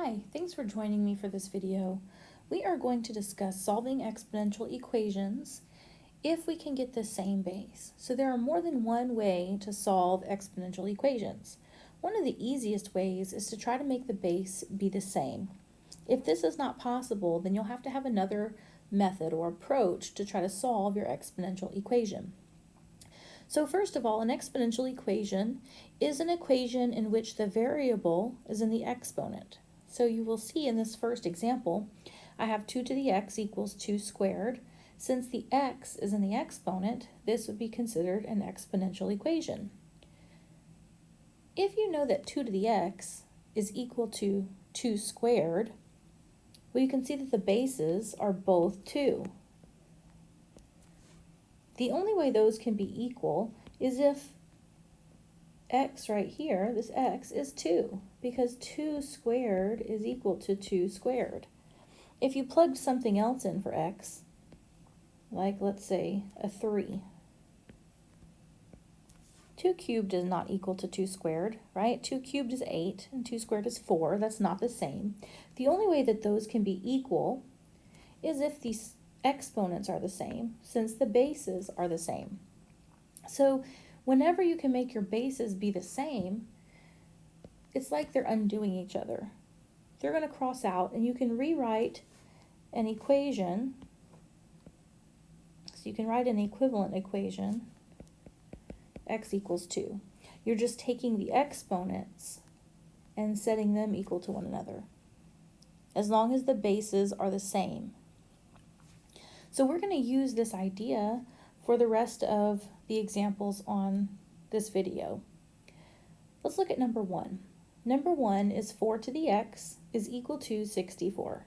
Hi, thanks for joining me for this video. We are going to discuss solving exponential equations if we can get the same base. So there are more than one way to solve exponential equations. One of the easiest ways is to try to make the base be the same. If this is not possible, then you'll have to have another method or approach to try to solve your exponential equation. So first of all, an exponential equation is an equation in which the variable is in the exponent. So you will see in this first example, I have 2 to the x equals 2 squared. Since the x is in the exponent, this would be considered an exponential equation. If you know that 2 to the x is equal to 2 squared, well, you can see that the bases are both 2. The only way those can be equal is if x right here, this x, is 2, because 2 squared is equal to 2 squared. If you plugged something else in for x, like let's say a 3, 2 cubed is not equal to 2 squared, right? 2 cubed is 8, and 2 squared is 4. That's not the same. The only way that those can be equal is if these exponents are the same, since the bases are the same. So whenever you can make your bases be the same, it's like they're undoing each other. They're going to cross out, and you can rewrite an equation. So you can write an equivalent equation, x equals 2. You're just taking the exponents and setting them equal to one another, as long as the bases are the same. So we're going to use this idea for the rest of the examples on this video. Let's look at number 1. Number 1 is 4 to the x is equal to 64.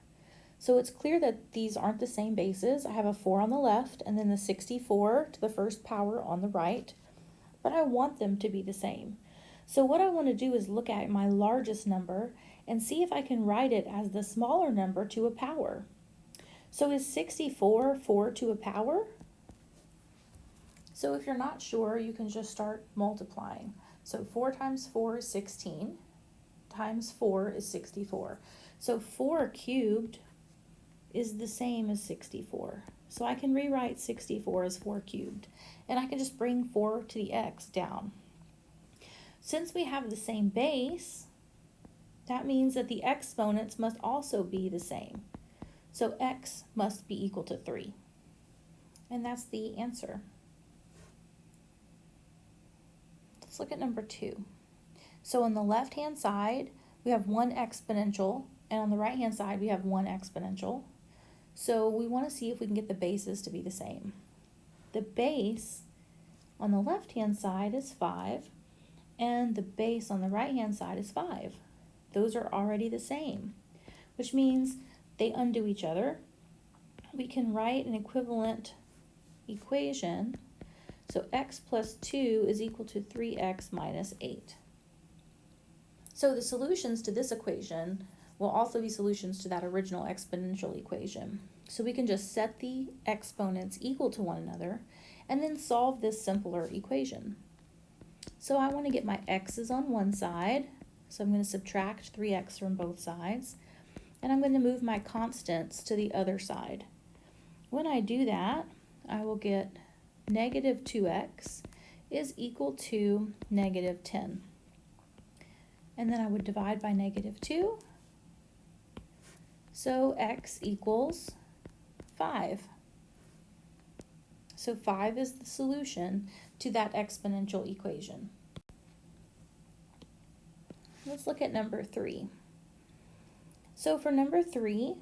So it's clear that these aren't the same bases. I have a 4 on the left and then the 64 to the first power on the right, but I want them to be the same. So what I want to do is look at my largest number and see if I can write it as the smaller number to a power. So is 64 4 to a power? So if you're not sure, you can just start multiplying. So 4 times 4 is 16, times 4 is 64. So 4 cubed is the same as 64. So I can rewrite 64 as 4 cubed, and I can just bring 4 to the x down. Since we have the same base, that means that the exponents must also be the same. So x must be equal to 3. And that's the answer. Let's look at number 2. So on the left-hand side, we have one exponential, and on the right-hand side, we have one exponential. So we want to see if we can get the bases to be the same. The base on the left-hand side is 5, and the base on the right-hand side is 5. Those are already the same, which means they undo each other. We can write an equivalent equation. So x plus 2 is equal to 3x minus 8. So the solutions to this equation will also be solutions to that original exponential equation. So we can just set the exponents equal to one another and then solve this simpler equation. So I want to get my x's on one side, so I'm going to subtract 3x from both sides, and I'm going to move my constants to the other side. When I do that, I will get negative 2x is equal to negative 10. And then I would divide by negative 2. So x equals 5. So 5 is the solution to that exponential equation. Let's look at number 3. So for number 3,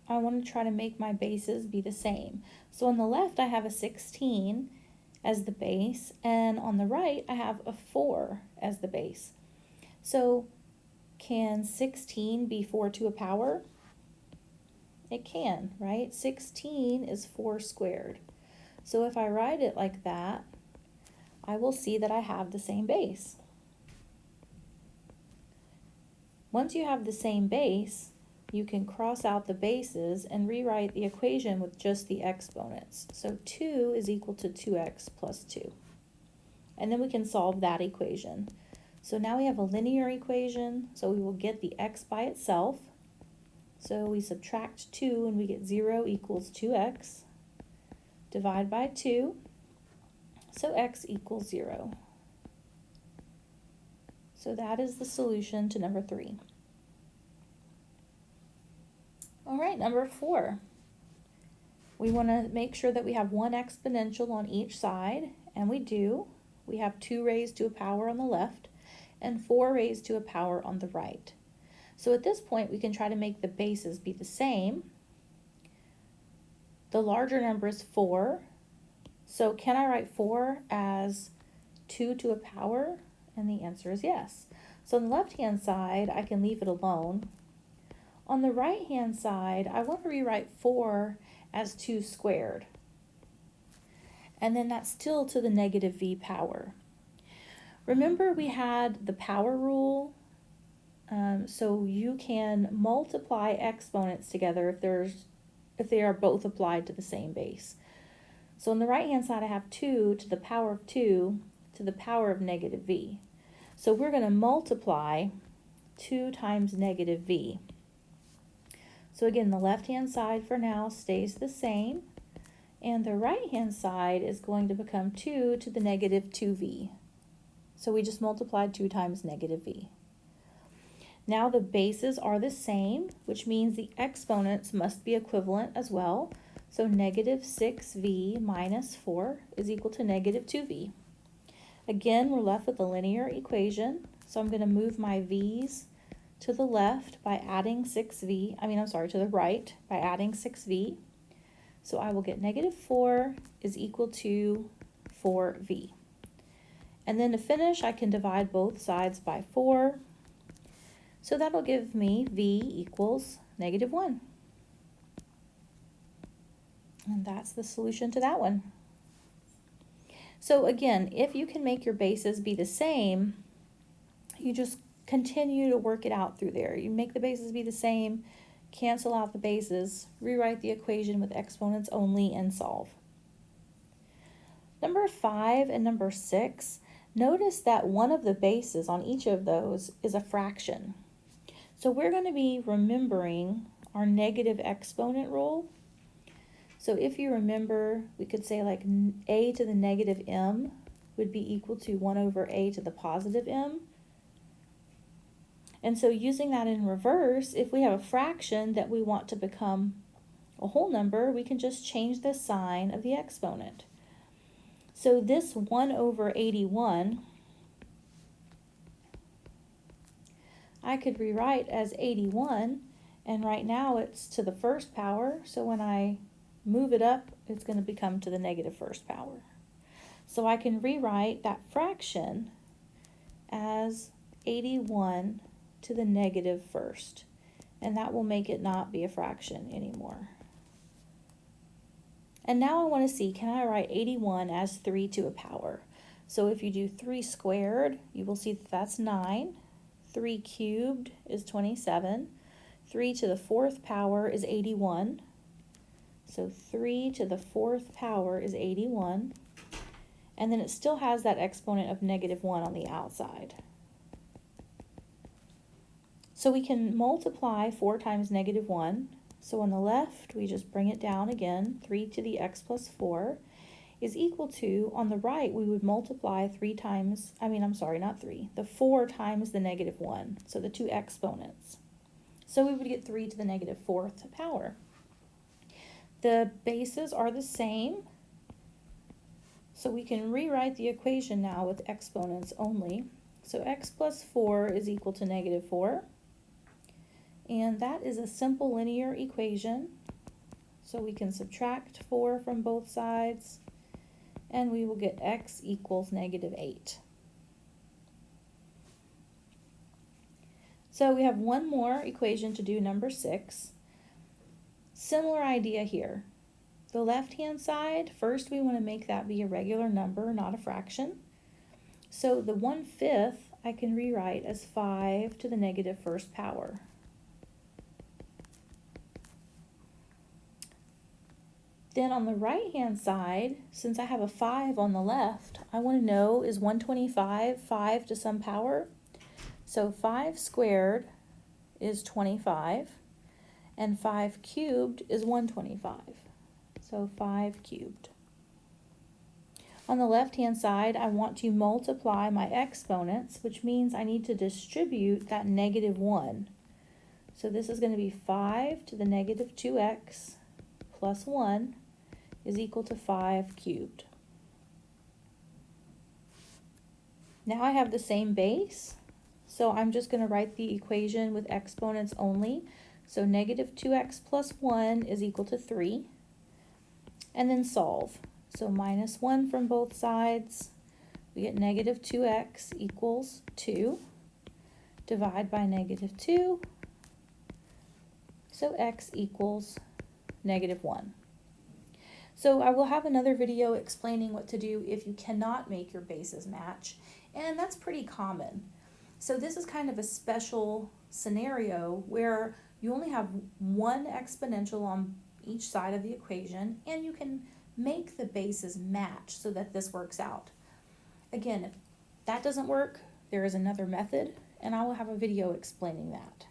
I want to try to make my bases be the same. So on the left, I have a 16 as the base, and on the right, I have a 4 as the base. So can 16 be 4 to a power? It can, right? 16 is 4 squared. So if I write it like that, I will see that I have the same base. Once you have the same base, you can cross out the bases and rewrite the equation with just the exponents. So 2 is equal to 2x plus 2. And then we can solve that equation. So now we have a linear equation, so we will get the x by itself. So we subtract 2 and we get 0 equals 2x. Divide by 2, so x equals 0. So that is the solution to number 3. All right, number 4. We want to make sure that we have one exponential on each side, and we do. We have 2 raised to a power on the left and 4 raised to a power on the right. So at this point, we can try to make the bases be the same. The larger number is 4. So can I write 4 as 2 to a power? And the answer is yes. So on the left-hand side, I can leave it alone. On the right-hand side, I want to rewrite 4 as 2 squared. And then that's still to the negative v power. Remember we had the power rule, so you can multiply exponents together if they are both applied to the same base. So on the right hand side I have 2 to the power of 2 to the power of negative v. So we're going to multiply 2 times negative v. So again, the left hand side for now stays the same, and the right hand side is going to become 2 to the negative 2v. So we just multiplied 2 times negative v. Now the bases are the same, which means the exponents must be equivalent as well. So negative 6v minus 4 is equal to negative 2v. Again, we're left with a linear equation. So I'm going to move my v's to the left by adding to the right by adding 6v. So I will get negative 4 is equal to 4v. And then to finish, I can divide both sides by 4. So that'll give me v equals negative 1. And that's the solution to that one. So again, if you can make your bases be the same, you just continue to work it out through there. You make the bases be the same, cancel out the bases, rewrite the equation with exponents only, and solve. Number 5 and number 6, notice that one of the bases on each of those is a fraction. So we're going to be remembering our negative exponent rule. So if you remember, we could say like a to the negative m would be equal to 1 over a to the positive m. And so using that in reverse, if we have a fraction that we want to become a whole number, we can just change the sign of the exponent. So this 1 over 81, I could rewrite as 81, and right now it's to the first power, so when I move it up, it's going to become to the negative first power. So I can rewrite that fraction as 81 to the negative first, and that will make it not be a fraction anymore. And now I want to see, can I write 81 as 3 to a power? So if you do 3 squared, you will see that that's 9. 3 cubed is 27. 3 to the 4th power is 81. So 3 to the 4th power is 81. And then it still has that exponent of negative 1 on the outside. So we can multiply 4 times negative 1. So on the left, we just bring it down again. 3 to the x plus 4 is equal to, on the right, we would multiply 4 times the negative 1. So the 2 exponents. So we would get 3 to the negative 4th power. The bases are the same. So we can rewrite the equation now with exponents only. So x plus 4 is equal to negative 4. And that is a simple linear equation. So we can subtract 4 from both sides, and we will get x equals negative 8. So we have one more equation to do, number 6. Similar idea here. The left-hand side, first we want to make that be a regular number, not a fraction. So the 1/5 I can rewrite as 5 to the negative first power. Then on the right-hand side, since I have a 5 on the left, I want to know, is 125 5 to some power? So 5 squared is 25, and 5 cubed is 125. So 5 cubed. On the left-hand side, I want to multiply my exponents, which means I need to distribute that -1. So this is going to be 5 to the negative 2x plus 1 is equal to 5 cubed. Now I have the same base, so I'm just going to write the equation with exponents only. So negative 2x plus 1 is equal to 3, and then solve. So -1 from both sides, we get negative 2x equals 2. Divide by -2, so x equals -1. So I will have another video explaining what to do if you cannot make your bases match, and that's pretty common. So this is kind of a special scenario where you only have one exponential on each side of the equation, and you can make the bases match so that this works out. Again, if that doesn't work, there is another method, and I will have a video explaining that.